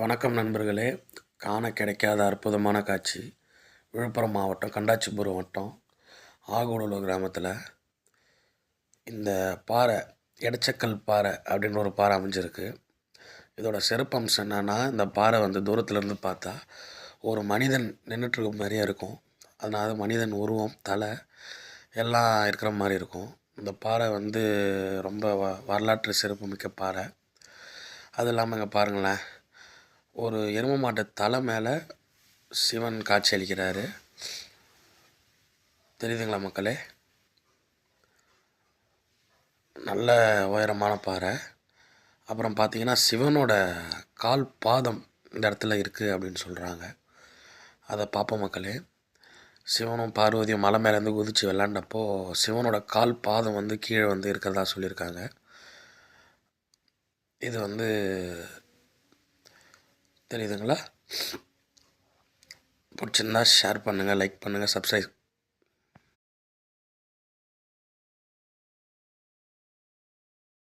வணக்கம் நண்பர்களே. காண கிடைக்காத அற்புதமான காட்சி. விழுப்புரம் மாவட்டம் கண்டாச்சிபுரம் வட்டம் ஆகூடலூர் கிராமத்தில் இந்த பாறை எடச்சக்கல் பாறை அப்படின்னு ஒரு பாறை அமைஞ்சிருக்கு. இதோட சிறப்பம்சம் என்னென்னா, இந்த பாறை தூரத்துலேருந்து பார்த்தா ஒரு மனிதன் நின்றுட்டுருக்க மாதிரியே இருக்கும். அதனால் மனிதன் உருவம், தலை எல்லாம் இருக்கிற மாதிரி இருக்கும். இந்த பாறை ரொம்ப வரலாற்று சிறப்புமிக்க பாறை. அது இல்லாமல் இங்கே பாருங்களேன், ஒரு எரும மாட்டு தலை மேலே சிவன் காட்சி அளிக்கிறாரு. தெரியுதுங்களா மக்களே? நல்ல உயரமான பாறை. அப்புறம் பார்த்திங்கன்னா, சிவனோட கால் பாதம் இந்த இடத்துல இருக்குது அப்படின்னு சொல்கிறாங்க. அதை பார்ப்போம் மக்களே. சிவனும் பார்வதியும் மலை மேலேருந்து குதித்து விளாண்டப்போ சிவனோட கால் பாதம் கீழே இருக்கிறதா சொல்லியிருக்காங்க. இது தெரியுதுங்களா? பிடிச்சிருந்தா ஷேர் பண்ணுங்கள், லைக் பண்ணுங்கள், சப்ஸ்கிரைப்